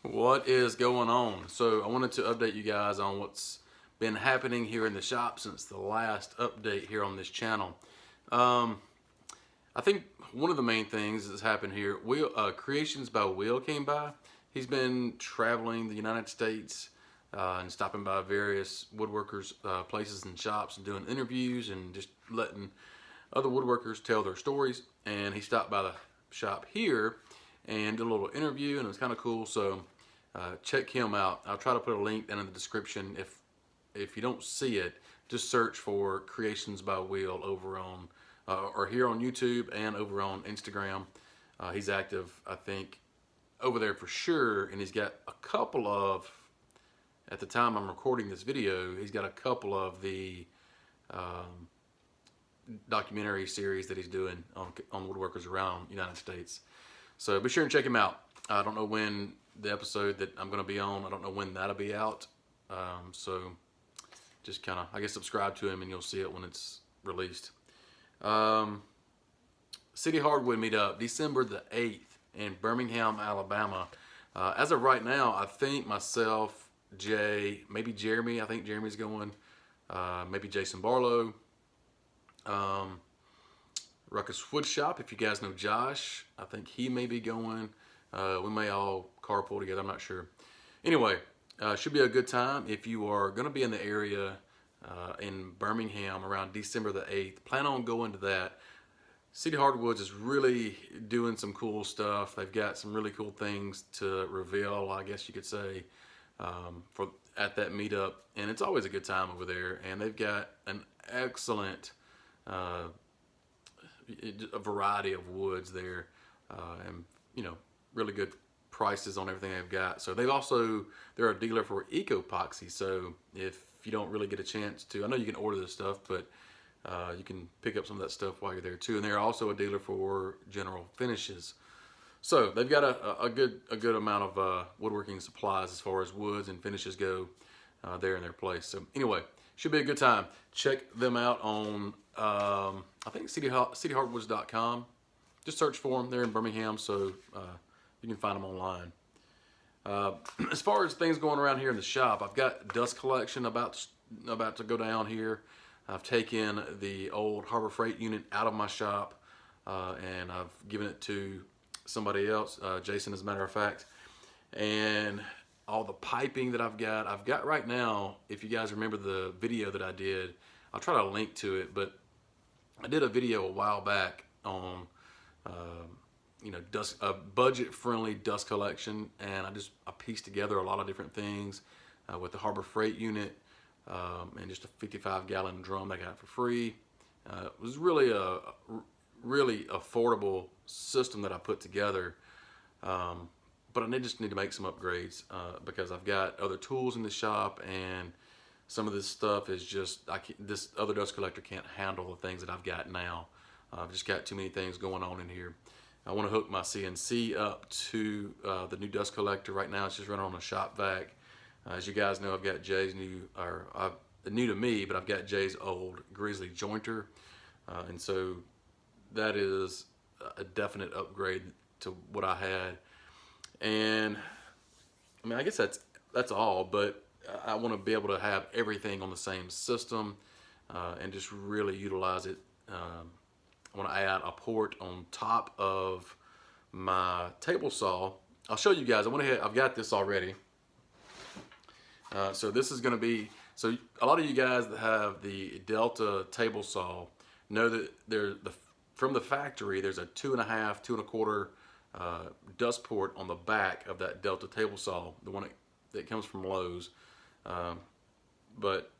What is going on? So I wanted to update you guys on what's been happening here in the shop since the last update here on this channel. I think one of the main things that's happened here, Creations by Will came by. He's been traveling the United States and stopping by various woodworkers places and shops and doing interviews and just letting other woodworkers tell their stories. And he stopped by the shop here and did a little interview, and it was kind of cool. So check him out. I'll try to put a link down in the description. If you don't see it, just search for Creations by Will over on or here on YouTube and over on Instagram. He's active, I think, over there for sure, and he's got a couple of, at the time I'm recording this video, he's got a couple of the documentary series that he's doing on woodworkers around the United States. So be sure and check him out. I don't know when the episode that I'm going to be on, I don't know when that'll be out. So just kind of, I guess, subscribe to him and you'll see it when it's released. City Hardwood meetup, December the 8th in Birmingham, Alabama. As of right now, I think myself, Jay, maybe Jeremy, I think Jeremy's going, maybe Jason Barlow, Ruckus Woodshop, if you guys know Josh, I think he may be going. We may all carpool together, I'm not sure. Anyway, should be a good time. If you are going to be in the area in Birmingham around December the 8th, plan on going to that. City Hardwoods is really doing some cool stuff. They've got some really cool things to reveal, I guess you could say, at that meetup. And it's always a good time over there. And they've got an excellent a variety of woods there, and really good prices on everything they've got. So they're a dealer for eco-epoxy. So if you don't really get a chance to, I know you can order this stuff, but you can pick up some of that stuff while you're there too. And they're also a dealer for general finishes. So they've got a good amount of woodworking supplies as far as woods and finishes go there in their place. So anyway, should be a good time. Check them out on I think cityhardwoods.com. Just search for them. They're in Birmingham, so you can find them online. As far as things going around here in the shop, I've got dust collection about to go down here. I've taken the old Harbor Freight unit out of my shop and I've given it to somebody else, Jason as a matter of fact. And all the piping that I've got right now, if you guys remember the video that I did, I'll try to link to it, but I did a video a while back on a budget-friendly dust collection, and I pieced together a lot of different things with the Harbor Freight unit and just a 55-gallon drum I got for free. It was really a really affordable system that I put together, but I just need to make some upgrades because I've got other tools in the shop, and some of this stuff is just, this other dust collector can't handle the things that I've got now. I've just got too many things going on in here. I want to hook my CNC up to the new dust collector. Right now it's just running on a shop vac. As you guys know, I've got Jay's new to me, but I've got Jay's old Grizzly jointer. And so that is a definite upgrade to what I had. And I mean, I guess that's all, but I want to be able to have everything on the same system and just really utilize it. I want to add a port on top of my table saw. I'll show you guys. I've got this already. So this is going to be, so a lot of you guys that have the Delta table saw know that from the factory there's a 2.5, 2 1/4 dust port on the back of that Delta table saw, the one that comes from Lowe's. But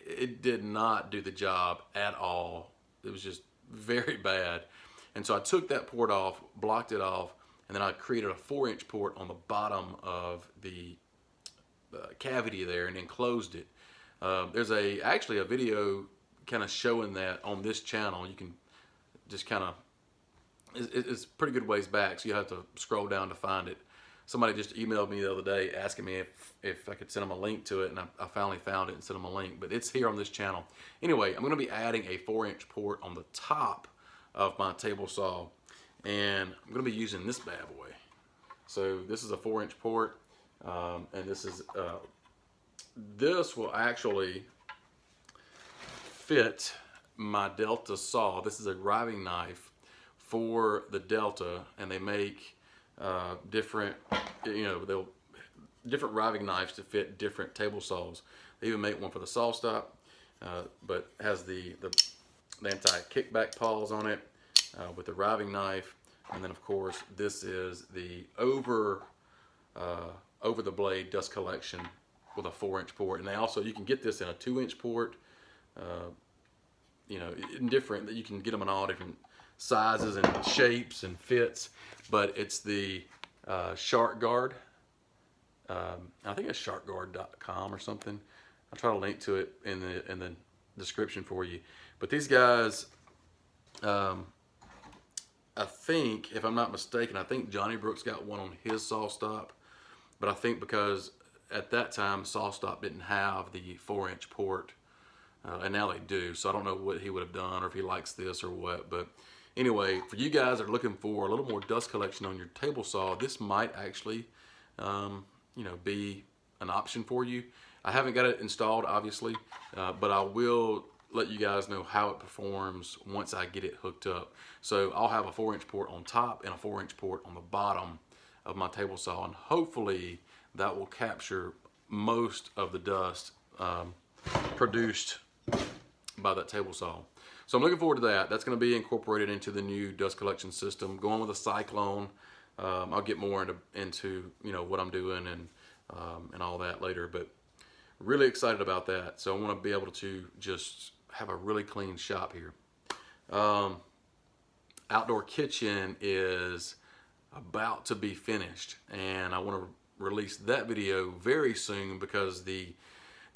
it did not do the job at all. It was just very bad. And so I took that port off, blocked it off, and then I created a 4-inch port on the bottom of the cavity there and then closed it. There's actually a video kind of showing that on this channel. You can just kind of, it's pretty good ways back, so you have to scroll down to find it. Somebody just emailed me the other day asking me if I could send them a link to it, and I finally found it and sent them a link, but it's here on this channel. Anyway, I'm going to be adding a 4-inch port on the top of my table saw, and I'm going to be using this bad boy. So this is a 4-inch port, and this will actually fit my Delta saw. This is a riving knife for the Delta, and they make different, different riving knives to fit different table saws. They even make one for the saw stop, but has the anti-kickback paws on it with the riving knife. And then of course this is the over the blade dust collection with a 4-inch port. And you can get this in a 2-inch port, in different, you can get them in all different sizes and shapes and fits, but it's the Shark Guard. I think it's sharkguard.com or something. I'll try to link to it in the description for you. But these guys, I think, if I'm not mistaken, I think Johnny Brooks got one on his saw stop, but I think because at that time saw stop didn't have the 4-inch port, and now they do. So I don't know what he would have done, or if he likes this or what. But anyway, for you guys that are looking for a little more dust collection on your table saw, this might actually, be an option for you. I haven't got it installed, obviously, but I will let you guys know how it performs once I get it hooked up. So I'll have a 4-inch port on top and a 4-inch port on the bottom of my table saw, and hopefully that will capture most of the dust produced by that table saw. So I'm looking forward to that. That's going to be incorporated into the new dust collection system, going with a Cyclone. I'll get more into what I'm doing and all that later, but really excited about that. So I want to be able to just have a really clean shop here. Outdoor kitchen is about to be finished, and I want to release that video very soon because the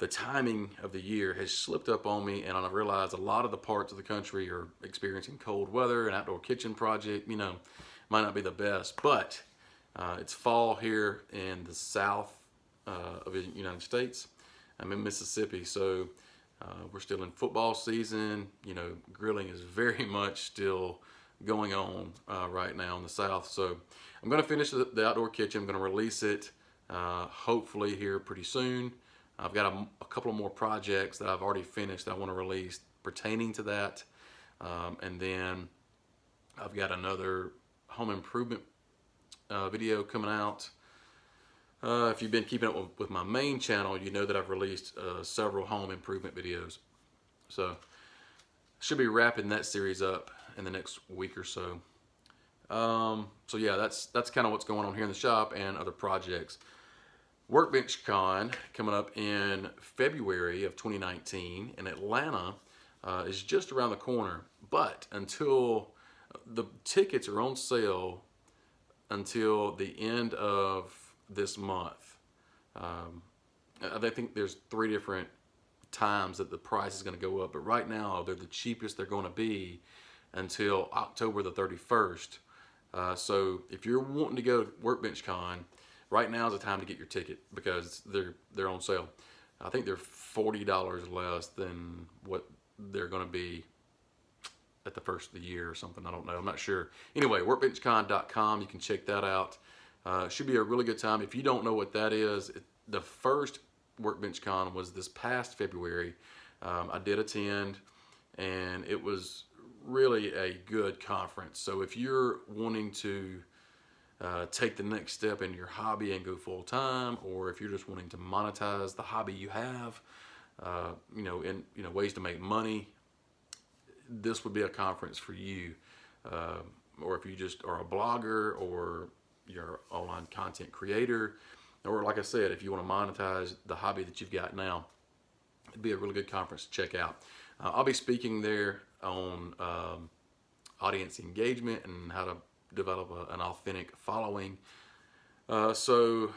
timing of the year has slipped up on me, and I've realized a lot of the parts of the country are experiencing cold weather. An outdoor kitchen project, might not be the best, but it's fall here in the south of the United States. I'm in Mississippi, so we're still in football season. Grilling is very much still going on right now in the south. So I'm going to finish the outdoor kitchen. I'm going to release it hopefully here pretty soon. I've got a couple of more projects that I've already finished that I want to release pertaining to that. And then I've got another home improvement video coming out. If you've been keeping up with my main channel, you know that I've released several home improvement videos. So should be wrapping that series up in the next week or so. So yeah, that's kind of what's going on here in the shop and other projects. Workbench Con coming up in February of 2019 in Atlanta is just around the corner, but until the tickets are on sale until the end of this month. I think there's 3 different times that the price is going to go up, but right now they're the cheapest they're going to be until October the 31st. So if you're wanting to go to Workbench Con, right now is the time to get your ticket because they're on sale. I think they're $40 less than what they're going to be at the first of the year or something. I don't know. I'm not sure. Anyway, workbenchcon.com. You can check that out. Should be a really good time. If you don't know what that is, the first Workbench Con was this past February. I did attend, and it was really a good conference. So if you're wanting to take the next step in your hobby and go full time, or if you're just wanting to monetize the hobby you have, ways to make money, this would be a conference for you. Or if you just are a blogger, or you're an online content creator, or like I said, if you want to monetize the hobby that you've got now, it'd be a really good conference to check out. I'll be speaking there on audience engagement and how to develop an authentic following. Should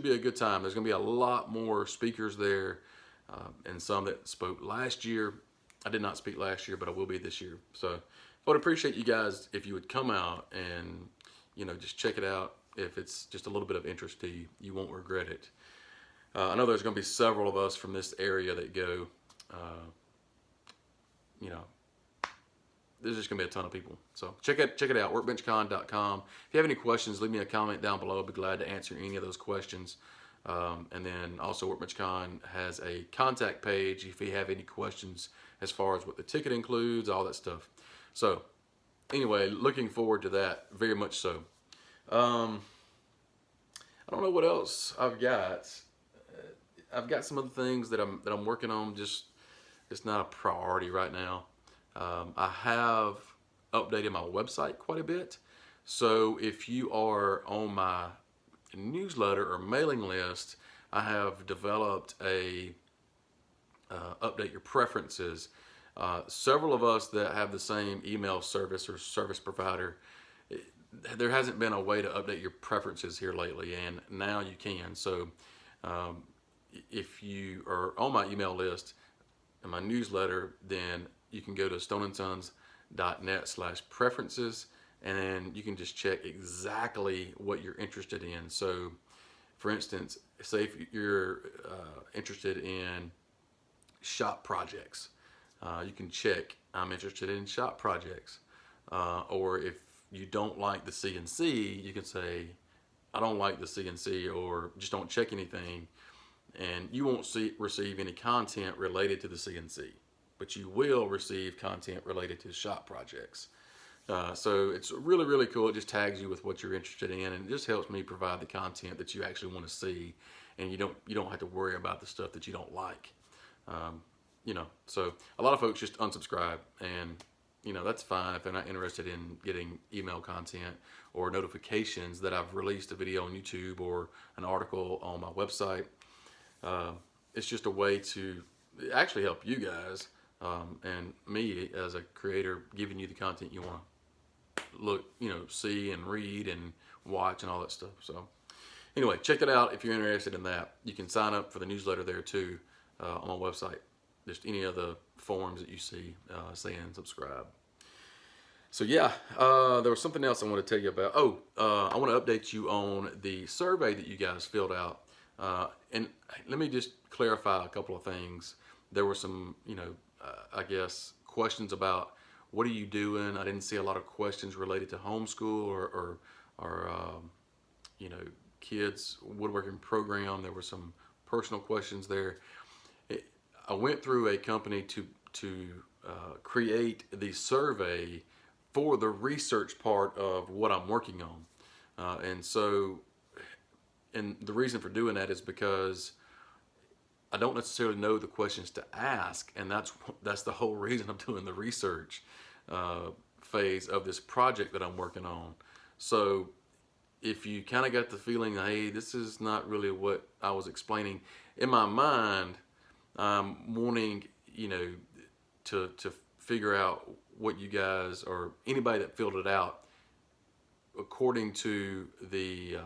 be a good time. There's going to be a lot more speakers there, and some that spoke last year. I did not speak last year, but I will be this year. So I would appreciate you guys if you would come out and just check it out. If it's just a little bit of interest to you, you won't regret it. I know there's going to be several of us from this area that go. there's just gonna be a ton of people. So check it out, workbenchcon.com. If you have any questions, leave me a comment down below. I'll be glad to answer any of those questions. And then also Workbench Con has a contact page if you have any questions as far as what the ticket includes, all that stuff. So anyway, looking forward to that very much so. I don't know what else I've got. I've got some other things that I'm working on. Just it's not a priority right now. I have updated my website quite a bit. So if you are on my newsletter or mailing list, I have developed a update your preferences. Several of us that have the same email service or service provider, there hasn't been a way to update your preferences here lately, and now you can. So if you are on my email list and my newsletter, then you can go to stoneandsons.net/preferences, and then you can just check exactly what you're interested in. So for instance, say if you're interested in shop projects, you can check I'm interested in shop projects. Or if you don't like the CNC, you can say I don't like the CNC, or just don't check anything, and you won't receive any content related to the CNC, but you will receive content related to shop projects. So it's really, really cool. It just tags you with what you're interested in, and it just helps me provide the content that you actually want to see, and you don't have to worry about the stuff that you don't like. So a lot of folks just unsubscribe, and that's fine if they're not interested in getting email content or notifications that I've released a video on YouTube or an article on my website. It's just a way to actually help you guys and me as a creator, giving you the content you want to look, see and read and watch and all that stuff. So anyway, check that out if you're interested in that. You can sign up for the newsletter there too on my website. Just any of the forms that you see saying subscribe. So yeah, there was something else I want to tell you about. I want to update you on the survey that you guys filled out. And let me just clarify a couple of things. There were some, I guess, questions about what are you doing. I didn't see a lot of questions related to homeschool or kids woodworking program. There were some personal questions there. I went through a company to create the survey for the research part of what I'm working on, and the reason for doing that is because I don't necessarily know the questions to ask, and that's the whole reason I'm doing the research phase of this project that I'm working on. So if you kind of got the feeling, hey, this is not really what I was explaining, in my mind, I'm wanting, to figure out what you guys or anybody that filled it out according to the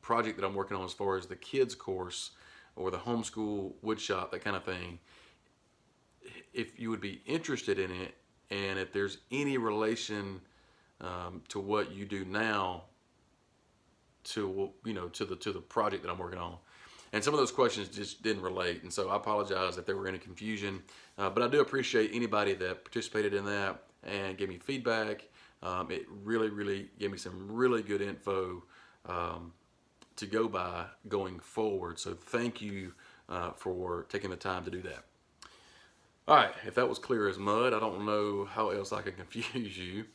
project that I'm working on as far as the kids course or the homeschool woodshop, that kind of thing. If you would be interested in it, and if there's any relation to what you do now to the project that I'm working on. And some of those questions just didn't relate, and so I apologize if there were any confusion. But I do appreciate anybody that participated in that and gave me feedback. It really, really gave me some really good info to go by going forward. So thank you for taking the time to do that. All right, if that was clear as mud, I don't know how else I can confuse you.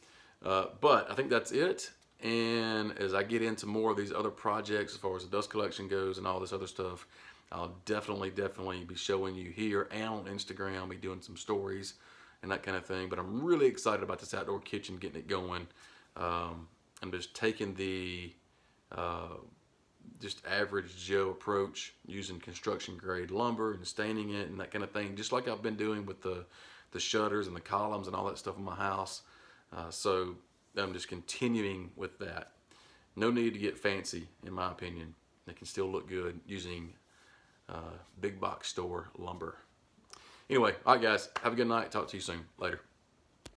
But I think that's it. And as I get into more of these other projects as far as the dust collection goes and all this other stuff, I'll definitely be showing you here and on Instagram. I'll be doing some stories and that kind of thing. But I'm really excited about this outdoor kitchen, getting it going. I'm just taking the just average Joe approach, using construction grade lumber and staining it and that kind of thing, just like I've been doing with the shutters and the columns and all that stuff in my house. So I'm just continuing with that. No need to get fancy, in my opinion. It can still look good using big box store lumber. Anyway, all right guys, have a good night. Talk to you soon. Later.